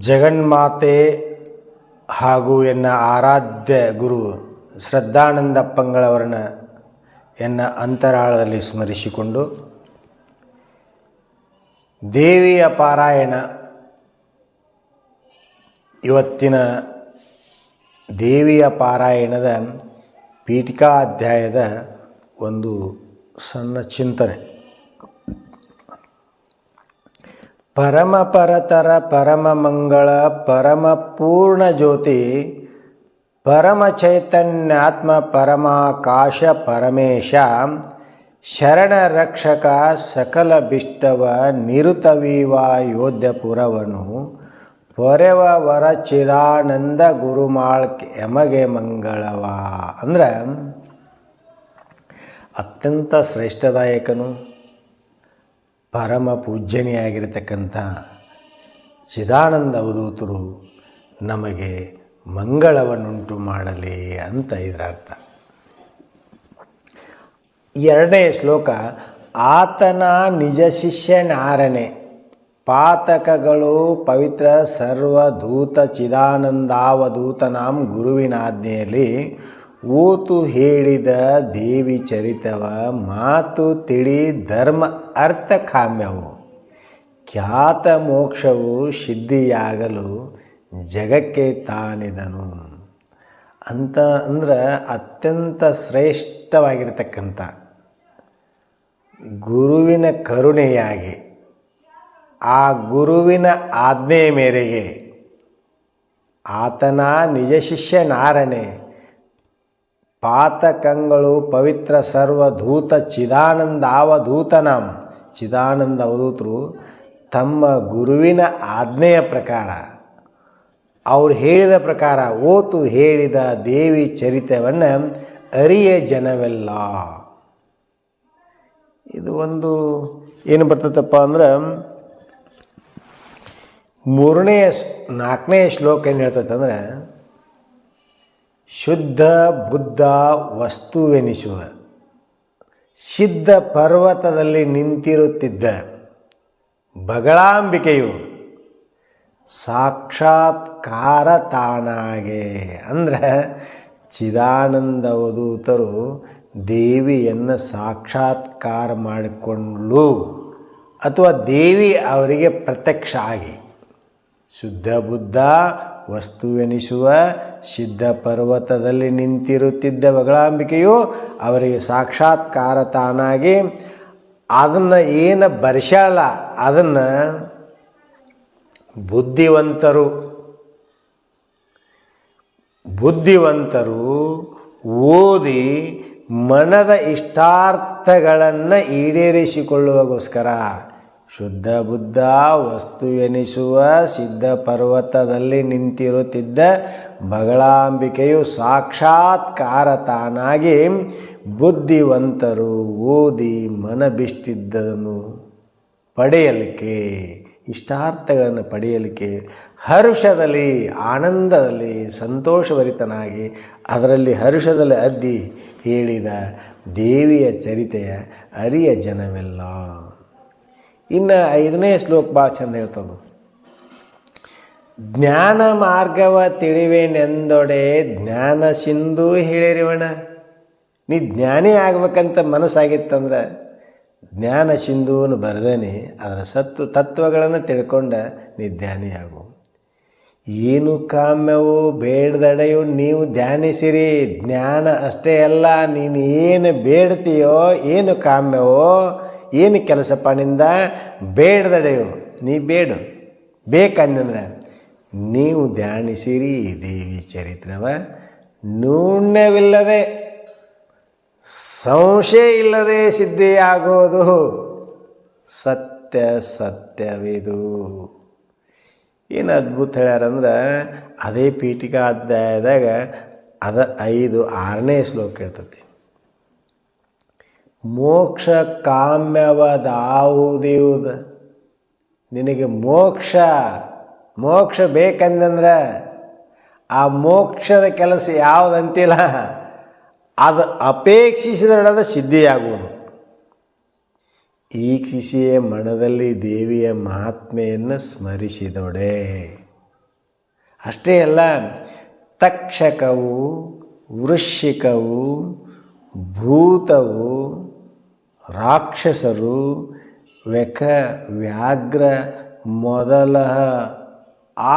ಜಗನ್ಮಾತೆ ಹಾಗೂ ಎನ್ನ ಆರಾಧ್ಯ ಗುರು ಶ್ರದ್ಧಾನಂದಪ್ಪಂಗಳವರನ್ನ ಎನ್ನ ಅಂತರಾಳದಲ್ಲಿ ಸ್ಮರಿಸಿಕೊಂಡು ದೇವಿಯ ಪಾರಾಯಣ ಇವತ್ತಿನ ದೇವಿಯ ಪಾರಾಯಣದ ಪೀಠಿಕಾ ಅಧ್ಯಾಯದ ಒಂದು ಸಣ್ಣ ಚಿಂತನೆ. ಪರಮ ಪರತರ ಪರಮ ಮಂಗಳ ಪರಮ ಪೂರ್ಣ ಜ್ಯೋತಿ ಪರಮ ಚೈತನ್ಯಾತ್ಮ ಪರಮಾಕಾಶ ಪರಮೇಶ ಶರಣ ರಕ್ಷಕ ಸಕಲ ಬಿಷ್ಟವ ನಿರುತವೀವ ಯೋಧ್ಯ ಪುರವನು ಪೊರೆವ ವರ ಚಿದಾನಂದ ಗುರುಮಾಳ್ ಎಮಗೆ ಮಂಗಳವ. ಅಂದರೆ ಅತ್ಯಂತ ಶ್ರೇಷ್ಠದಾಯಕನು ಪರಮ ಪೂಜ್ಯನಿಯಾಗಿರ್ತಕ್ಕಂಥ ಚಿದಾನಂದ ಅವಧೂತರು ನಮಗೆ ಮಂಗಳವನ್ನುಂಟು ಮಾಡಲಿ ಅಂತ ಇದರ ಅರ್ಥ. ಎರಡನೇ ಶ್ಲೋಕ, ಆತನ ನಿಜ ಶಿಷ್ಯನಾರನೆ ಪಾತಕಗಳು ಪವಿತ್ರ ಸರ್ವದೂತ ಚಿದಾನಂದಾವಧೂತನಾಂ ಗುರುವಿನಾಜ್ಞೆಯಲ್ಲಿ ಓತು ಹೇಳಿದ ದೇವಿ ಚರಿತವ ಮಾತು ತಿಳಿ ಧರ್ಮ ಅರ್ಥ ಕಾಮ್ಯವು ಖ್ಯಾತ ಮೋಕ್ಷವು ಸಿದ್ಧಿಯಾಗಲು ಜಗಕ್ಕೆ ತಾನಿದನು ಅಂತ. ಅಂದ್ರೆ ಅತ್ಯಂತ ಶ್ರೇಷ್ಠವಾಗಿರ್ತಕ್ಕಂಥ ಗುರುವಿನ ಕರುಣೆಯಾಗಿ ಆ ಗುರುವಿನ ಆಜ್ಞೆಯ ಮೇರೆಗೆ ಆತನ ನಿಜ ಶಿಷ್ಯನಾರನೆ ಪಾತಕಂಗಳು ಪವಿತ್ರ ಸರ್ವದೂತ ಚಿದಾನಂದಾವಧೂತನಾಂ ಚಿದಾನಂದ ಅವಧೂತರು ತಮ್ಮ ಗುರುವಿನ ಆಜ್ಞೆಯ ಪ್ರಕಾರ ಅವ್ರು ಹೇಳಿದ ಪ್ರಕಾರ ಓತು ಹೇಳಿದ ದೇವಿ ಚರಿತವನ್ನು ಅರಿಯ ಜನವೆಲ್ಲ. ಇದು ಒಂದು ಏನು ಬರ್ತದಪ್ಪ ಅಂದ್ರೆ ನಾಲ್ಕನೇ ಶ್ಲೋಕ ಏನು ಹೇಳ್ತೈತಂದ್ರೆ, ಶುದ್ಧ ಬುದ್ಧ ವಸ್ತುವೆನಿಸುವ ಸಿದ್ಧ ಪರ್ವತದಲ್ಲಿ ನಿಂತಿರುತ್ತಿದ್ದ ಬಗಳಾಂಬಿಕೆಯು ಸಾಕ್ಷಾತ್ಕಾರ ತಾನಾಗೆ. ಅಂದರೆ ಚಿದಾನಂದ ಅವಧೂತರು ದೇವಿಯನ್ನು ಸಾಕ್ಷಾತ್ಕಾರ ಮಾಡಿಕೊಂಡ್ಳು ಅಥವಾ ದೇವಿ ಅವರಿಗೆ ಪ್ರತ್ಯಕ್ಷ ಆಗಿ ಶುದ್ಧ ಬುದ್ಧ ವಸ್ತುವೆನಿಸುವ ಸಿದ್ಧ ಪರ್ವತದಲ್ಲಿ ನಿಂತಿರುತ್ತಿದ್ದ ಬಗಳಾಂಬಿಕೆಯು ಅವರಿಗೆ ಸಾಕ್ಷಾತ್ಕಾರ ತಾನಾಗಿ ಅದನ್ನು ಏನು ಬರ್ಸ್ಯಾಳ ಅದನ್ನು ಬುದ್ಧಿವಂತರು ಓದಿ ಮನದ ಇಷ್ಟಾರ್ಥಗಳನ್ನು ಈಡೇರಿಸಿಕೊಳ್ಳುವಗೋಸ್ಕರ ಶುದ್ಧ ಬುದ್ಧ ವಸ್ತುವೆನಿಸುವ ಸಿದ್ಧ ಪರ್ವತದಲ್ಲಿ ನಿಂತಿರುತ್ತಿದ್ದ ಬಗಳಾಂಬಿಕೆಯು ಸಾಕ್ಷಾತ್ಕಾರ ತಾನಾಗಿ ಬುದ್ಧಿವಂತರು ಓದಿ ಮನಬಿಷ್ಟಿದ್ದನ್ನು ಪಡೆಯಲಿಕ್ಕೆ ಇಷ್ಟಾರ್ಥಗಳನ್ನು ಪಡೆಯಲಿಕ್ಕೆ ಹರ್ಷದಲ್ಲಿ ಆನಂದದಲ್ಲಿ ಸಂತೋಷಭರಿತನಾಗಿ ಅದರಲ್ಲಿ ಹರ್ಷದಲ್ಲಿ ಅದ್ದಿ ಹೇಳಿದ ದೇವಿಯ ಚರಿತೆಯ ಅರಿಯ ಜನವೆಲ್ಲ. ಇನ್ನು 5ನೇ ಶ್ಲೋಕ ಭಾಳ ಚಂದ ಹೇಳ್ತದೆ. ಜ್ಞಾನ ಮಾರ್ಗವ ತಿಳಿವೇನೆಂದೊಡೆ ಜ್ಞಾನ ಸಿಂಧು ಹೇಳಿರಿವಣ. ನೀ ಜ್ಞಾನಿ ಆಗ್ಬೇಕಂತ ಮನಸ್ಸಾಗಿತ್ತಂದ್ರೆ ಜ್ಞಾನ ಸಿಂಧುವನ್ನು ಬರೆದೇನೆ ಅದರ ತತ್ವಗಳನ್ನು ತಿಳ್ಕೊಂಡ ನೀ ಧ್ಯಾನಿ ಆಗು. ಏನು ಕಾಮ್ಯವೋ ಬೇಡದಡೆಯೋ ನೀವು ಧ್ಯಾನಿಸಿರಿ. ಜ್ಞಾನ ಅಷ್ಟೇ ಅಲ್ಲ, ನೀನು ಏನು ಬೇಡ್ತೀಯೋ ಏನು ಕಾಮ್ಯವೋ ಏನು ಕೆಲಸಪ್ಪ ನಿಂದ ಬೇಡದಡೆಯೋ ನೀ ಬೇಕಂದ್ರೆ ನೀವು ಧ್ಯಾನಿಸಿರಿ ದೇವಿ ಚರಿತ್ರವ ನ್ಯೂನ್ಯವಿಲ್ಲದೆ ಸಂಶಯ ಇಲ್ಲದೆ ಸಿದ್ಧಿಯಾಗೋದು ಸತ್ಯವಿದು. ಏನು ಅದ್ಭುತ ಹೇಳ್ಯಾರಂದ್ರೆ ಅದೇ ಪೀಠಿಕಾ ಅಧ್ಯಾಯದಾಗ 6ನೇ ಶ್ಲೋಕ ಇರ್ತೈತಿ. ಮೋಕ್ಷ ಕಾಮ್ಯವದಾವುದೇವುದ. ನಿನಗೆ ಮೋಕ್ಷ ಬೇಕಂದ್ರೆ ಆ ಮೋಕ್ಷದ ಕೆಲಸ ಯಾವುದಂತಿಲ್ಲ, ಅದು ಅಪೇಕ್ಷಿಸಿದ ಸಿದ್ಧಿಯಾಗುವುದು. ಈಕ್ಷಿಸಿಯೇ ಮನದಲ್ಲಿ ದೇವಿಯ ಮಹಾತ್ಮೆಯನ್ನು ಸ್ಮರಿಸಿದೊಡೆ. ಅಷ್ಟೇ ಅಲ್ಲ, ತಕ್ಷಕವು, ವೃಶ್ಚಿಕವು, ಭೂತವು, ರಾಕ್ಷಸರು, ವ್ಯಾಘ್ರ ಮೊದಲ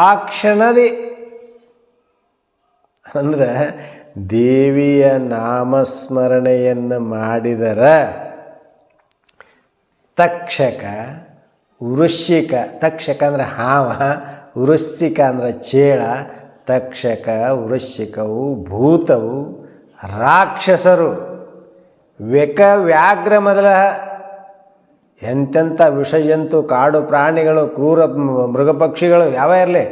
ಆ ಕ್ಷಣದಿ ಅಂದ್ರೆ ದೇವಿಯ ನಾಮಸ್ಮರಣೆಯನ್ನು ಮಾಡಿದರೆ ತಕ್ಷಕ, ವೃಶ್ಚಿಕ, ತಕ್ಷಕ ಅಂದರೆ ಹಾವ, ವೃಶ್ಚಿಕ ಅಂದರೆ ಚೇಳ, ತಕ್ಷಕ, ವೃಶ್ಚಿಕವು, ಭೂತವು, ರಾಕ್ಷಸರು, ವ್ಯಾಘ್ರ ಮೊದಲ ಎಂತೆಂಥ ವಿಷಜಂತು, ಕಾಡು ಪ್ರಾಣಿಗಳು, ಕ್ರೂರ ಮೃಗ ಪಕ್ಷಿಗಳು ಯಾವ ಇರಲಿ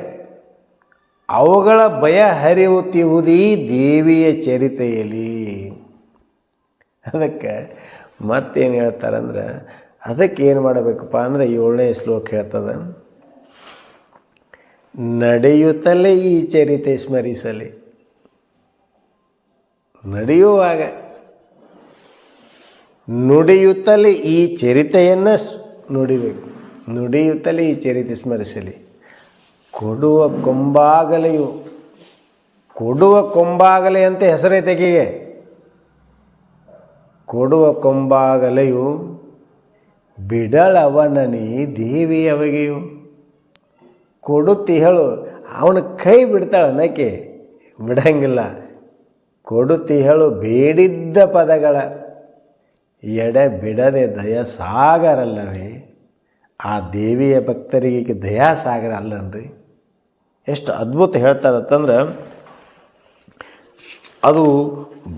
ಅವುಗಳ ಭಯ ಹರಿಯುತ್ತಿರುವುದೀ ದೇವಿಯ ಚರಿತೆಯಲ್ಲಿ. ಅದಕ್ಕೆ ಮತ್ತೇನು ಹೇಳ್ತಾರಂದ್ರೆ, ಅದಕ್ಕೆ ಏನು ಮಾಡಬೇಕಪ್ಪ ಅಂದರೆ 7ನೇ ಶ್ಲೋಕ ಹೇಳ್ತದೆ, ನಡೆಯುತ್ತಲೇ ಈ ಚರಿತೆ ಸ್ಮರಿಸಲಿ. ನಡೆಯುವಾಗ ನುಡಿಯುತ್ತಲೇ ಈ ಚರಿತೆಯನ್ನು ನುಡಿಬೇಕು. ನುಡಿಯುತ್ತಲೇ ಈ ಚರಿತೆ ಸ್ಮರಿಸಲಿ. ಕೊಡುವ ಕೊಂಬಾಗಲೆಯು, ಕೊಡುವ ಕೊಂಬಾಗಲೆ ಅಂತ ಹೆಸರೈತೆಕಿಗೆ. ಕೊಡುವ ಕೊಂಬಾಗಲೆಯು ಬಿಡಳವನನಿ ದೇವಿ ಅವಿಗೆಯು. ಕೊಡುತ್ತಿಹಳು, ಅವನ ಕೈ ಬಿಡ್ತಾಳೆ ನಕ್ಕೆ ಬಿಡಂಗಿಲ್ಲ. ಕೊಡುತ್ತಿಹಳು ಬೇಡಿದ್ದ ಪದಗಳ ಎಡೆ ಬಿಡದೆ ದಯಾಸಾಗರಲ್ಲವೇ. ಆ ದೇವಿಯ ಭಕ್ತರಿಗೆ ದಯಾಸಾಗರ ಅಲ್ಲನ್ರಿ. ಎಷ್ಟು ಅದ್ಭುತ ಹೇಳ್ತಾರಂತಂದ್ರೆ ಅದು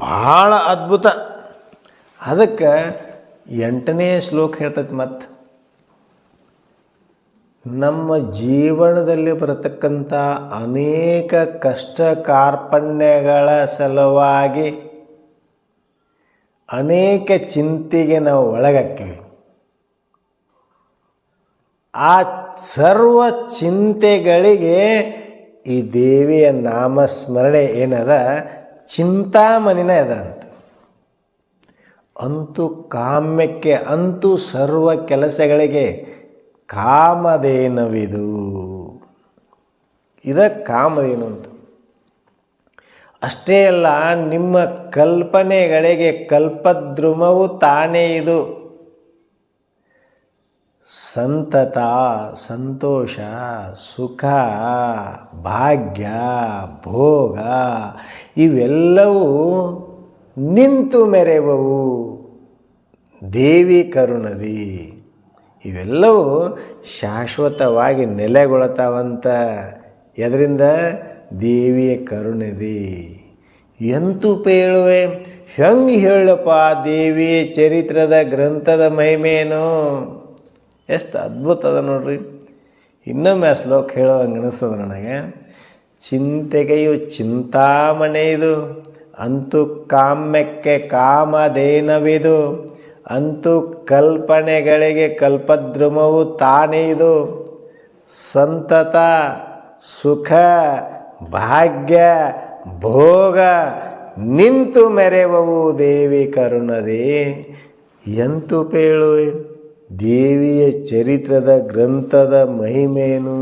ಭಾಳ ಅದ್ಭುತ. ಅದಕ್ಕೆ 8ನೇ ಶ್ಲೋಕ ಹೇಳ್ತೈತೆ, ಮತ್ತು ನಮ್ಮ ಜೀವನದಲ್ಲಿ ಬರತಕ್ಕಂಥ ಅನೇಕ ಕಷ್ಟ ಕಾರ್ಪಣ್ಯಗಳ ಸಲುವಾಗಿ ಅನೇಕ ಚಿಂತೆಗೆ ನಾವು ಒಳಗಾಗ್ತೀವಿ. ಆ ಸರ್ವ ಚಿಂತೆಗಳಿಗೆ ಈ ದೇವಿಯ ನಾಮಸ್ಮರಣೆ ಏನದ ಚಿಂತಾಮಣಿನ ಅದ ಅಂತ. ಅಂತೂ ಕಾಮ್ಯಕ್ಕೆ, ಅಂತೂ ಸರ್ವ ಕೆಲಸಗಳಿಗೆ ಕಾಮಧೇನವಿದು. ಇದ ಕಾಮಧೇನು ಅಂತ. ಅಷ್ಟೇ ಅಲ್ಲ, ನಿಮ್ಮ ಕಲ್ಪನೆಗಳಿಗೆ ಕಲ್ಪದ್ರುಮವು ತಾನೇ ಇದು. ಸಂತತ, ಸಂತೋಷ, ಸುಖ, ಭಾಗ್ಯ, ಭೋಗ ಇವೆಲ್ಲವೂ ನಿಂತು ಮೆರೆವವು ದೇವಿ ಕರುಣದಿ. ಇವೆಲ್ಲವೂ ಶಾಶ್ವತವಾಗಿ ನೆಲೆಗೊಳ್ತಾವಂತ. ಎದರಿಂದ? ದೇವಿಯ ಕರುಣದಿ. ಎಂತೂ ಪೇಳುವೆ, ಹೆಂಗೆ ಹೇಳಪ್ಪ ದೇವಿಯ ಚರಿತ್ರದ ಗ್ರಂಥದ ಮಹಿಮೇನು. ಎಷ್ಟು ಅದ್ಭುತ ಅದ ನೋಡ್ರಿ. ಇನ್ನೊಮ್ಮೆ ಆ ಶ್ಲೋಕ ಹೇಳೋ ಹಂಗೆ ಅನಿಸ್ತದೆ ನನಗೆ. ಚಿಂತೆಗೆಯು ಚಿಂತಾಮಣೆಯಿದು, ಅಂತೂ ಕಾಮ್ಯಕ್ಕೆ ಕಾಮಧೇನವಿದು, ಅಂತೂ ಕಲ್ಪನೆಗಳಿಗೆ ಕಲ್ಪದ್ರುಮವು ತಾನೇ ಇದು. ಸಂತತ, ಸುಖ, ಭಾಗ್ಯ, ಭೋಗ ನಿಂತು ಮೆರೆವವು ದೇವಿ ಕರುಣದಿ. ಎಂತೂ ಪೇಳುವೆ ದೇವಿಯ ಚರಿತ್ರದ ಗ್ರಂಥದ ಮಹಿಮೇನು.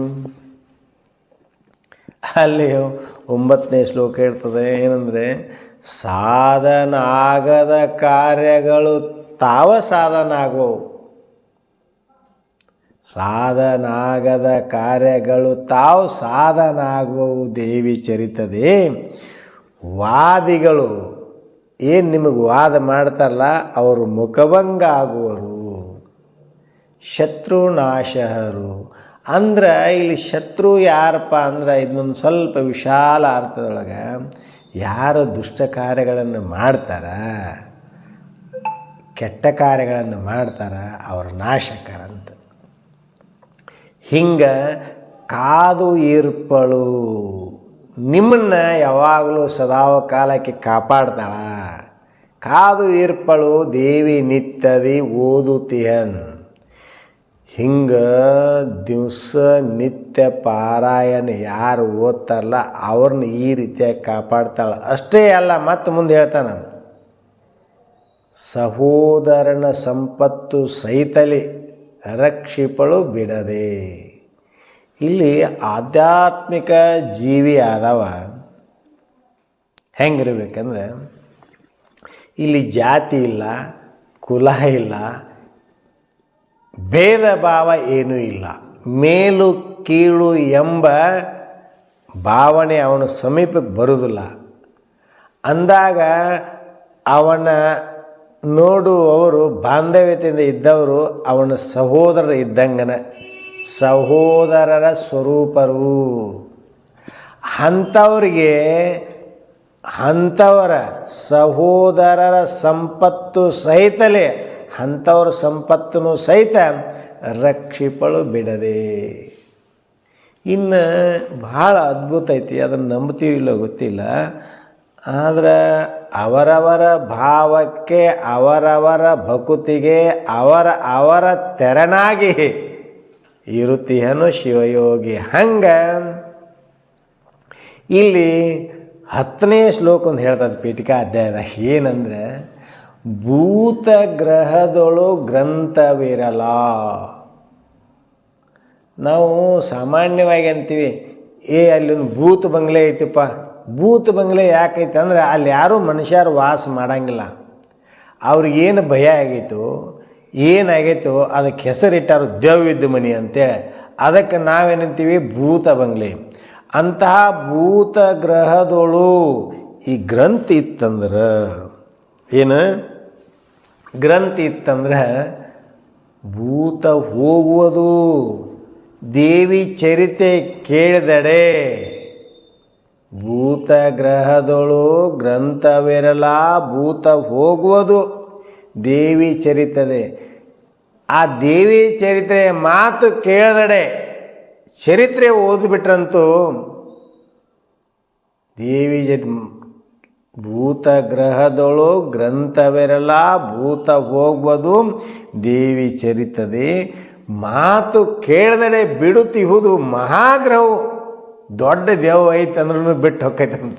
ಅಲ್ಲಿ 9ನೇ ಶ್ಲೋಕ ಇರ್ತದೆ ಏನಂದರೆ, ಸಾಧನ ಆಗದ ಕಾರ್ಯಗಳು ತಾವ ಸಾಧನ ಆಗುವವು. ಸಾಧನಾಗದ ಕಾರ್ಯಗಳು ತಾವು ಸಾಧನ ಆಗುವವು ದೇವಿ ಚರಿತದೆ. ವಾದಿಗಳು ಏನು ನಿಮಗೆ ವಾದ ಮಾಡ್ತಾರಲ್ಲ ಅವರು ಮುಖಭಂಗ ಆಗುವರು. ಶತ್ರುನಾಶಹರು ಅಂದ್ರೆ ಇಲ್ಲಿ ಶತ್ರು ಯಾರಪ್ಪ ಅಂದ್ರೆ ಇದನ್ನೊಂದು ಸ್ವಲ್ಪ ವಿಶಾಲ ಅರ್ಥದೊಳಗೆ ಯಾರು ದುಷ್ಟ ಕಾರ್ಯಗಳನ್ನು ಮಾಡ್ತಾರ, ಕೆಟ್ಟ ಕಾರ್ಯಗಳನ್ನು ಮಾಡ್ತಾರ ಅವ್ರ ನಾಶಕರಂತ. ಹಿಂಗೆ ಕಾದು ಈರ್ಪಳು ನಿಮ್ಮನ್ನು ಯಾವಾಗಲೂ ಸದಾವ ಕಾಲಕ್ಕೆ ಕಾಪಾಡ್ತಾಳ. ಕಾದು ಈರ್ಪಳು ದೇವಿ ನಿತ್ಯದಿ ಓದುತಿಯನ್. ಹಿಂಗೆ ದಿವಸ ನಿತ್ಯ ಪಾರಾಯಣ ಯಾರು ಓದ್ತಾರಲ್ಲ ಅವ್ರನ್ನ ಈ ರೀತಿಯಾಗಿ ಕಾಪಾಡ್ತಾಳೆ. ಅಷ್ಟೇ ಅಲ್ಲ, ಮತ್ತು ಮುಂದೆ ಹೇಳ್ತಾನೆ, ಸಹೋದರನ ಸಂಪತ್ತು ಸೈತಲಿ ರಕ್ಷಿಪಳು ಬಿಡದೆ. ಇಲ್ಲಿ ಆಧ್ಯಾತ್ಮಿಕ ಜೀವಿ ಆದವ ಹೆಂಗಿರ್ಬೇಕಂದ್ರೆ ಇಲ್ಲಿ ಜಾತಿ ಇಲ್ಲ, ಕುಲ ಇಲ್ಲ, ಭೇದ ಭಾವ ಏನೂ ಇಲ್ಲ. ಮೇಲು ಕೀಳು ಎಂಬ ಭಾವನೆ ಅವನ ಸಮೀಪಕ್ಕೆ ಬರುವುದಿಲ್ಲ. ಅಂದಾಗ ಅವನ ನೋಡುವವರು ಬಾಂಧವ್ಯತೆಯಿಂದ ಇದ್ದವರು ಅವನ ಸಹೋದರರು ಇದ್ದಂಗನ, ಸಹೋದರರ ಸ್ವರೂಪರು. ಅಂಥವರ ಸಹೋದರರ ಸಂಪತ್ತು ಸಹಿತಲೇ ಅಂಥವ್ರ ಸಂಪತ್ತನ್ನು ಸಹಿತ ರಕ್ಷಿಪಳು ಬಿಡದೆ. ಇನ್ನು ಭಾಳ ಅದ್ಭುತ ಐತಿ, ಅದನ್ನು ನಂಬ್ತೀವಿಲ್ಲ ಗೊತ್ತಿಲ್ಲ. ಆದರೆ ಅವರವರ ಭಾವಕ್ಕೆ ಅವರವರ ಭಕುತಿಗೆ ಅವರ ತೆರನಾಗಿ ಇರುತ್ತೀಹನು ಶಿವಯೋಗಿ. ಹಂಗೆ ಇಲ್ಲಿ 10ನೇ ಶ್ಲೋಕ ಒಂದು ಹೇಳ್ತದೆ ಪೀಠಿಕಾ ಅಧ್ಯಾಯದ. ಏನಂದ್ರೆ ಭೂತಗ್ರಹದೊಳು ಗ್ರಂಥವಿರಲ. ನಾವು ಸಾಮಾನ್ಯವಾಗಿ ಅಂತೀವಿ, ಅಲ್ಲಿ ಒಂದು ಭೂತ ಬಂಗ್ಲೆ ಐತಿಪ್ಪ. ಭೂತ ಬಂಗ್ಲೆ ಯಾಕೈತೆ ಅಂದ್ರೆ ಅಲ್ಲಿ ಯಾರೂ ಮನುಷ್ಯರು ವಾಸ ಮಾಡಂಗಿಲ್ಲ. ಅವ್ರಿಗೇನು ಭಯ ಆಗೈತೋ ಏನಾಗೈತೋ ಅದಕ್ಕೆ ಹೆಸರಿಟ್ಟಾರು ದೆವ್ವಿದ್ದ ಮನೆ ಅಂತೇಳಿ. ಅದಕ್ಕೆ ನಾವೇನಂತೀವಿ ಭೂತ ಬಂಗ್ಲೆ. ಅಂತಹ ಭೂತ ಗ್ರಹದೊಳು ಈ ಗ್ರಂಥಿ ಇತ್ತಂದ್ರೆ ಏನು ಗ್ರಂಥಿ ಇತ್ತಂದ್ರೆ ಭೂತ ಹೋಗುವುದು. ದೇವಿ ಚರಿತೆ ಕೇಳಿದಡೆ ಭೂತ ಗ್ರಹದೊಳು ಗ್ರಂಥವಿರಲ, ಭೂತ ಹೋಗುವುದು ದೇವಿ ಚರಿತದೆ. ಆ ದೇವಿ ಚರಿತ್ರೆ ಮಾತು ಕೇಳಿದಡೆ, ಚರಿತ್ರೆ ಓದಿಬಿಟ್ರಂತೂ ದೇವಿ ಭೂತ ಗ್ರಹದೊಳು ಗ್ರಂಥವಿರಲ, ಭೂತ ಹೋಗುವುದು ದೇವಿ ಚರಿತದೆ. ಮಾತು ಕೇಳಿದಡೆ ಬಿಡುತ್ತಿಹುದು ಮಹಾಗ್ರಹವು. ದೊಡ್ಡ ದೇವ ಐತಂದ್ರೂ ಬಿಟ್ಟು ಹೋಗ್ತೈತಂತ.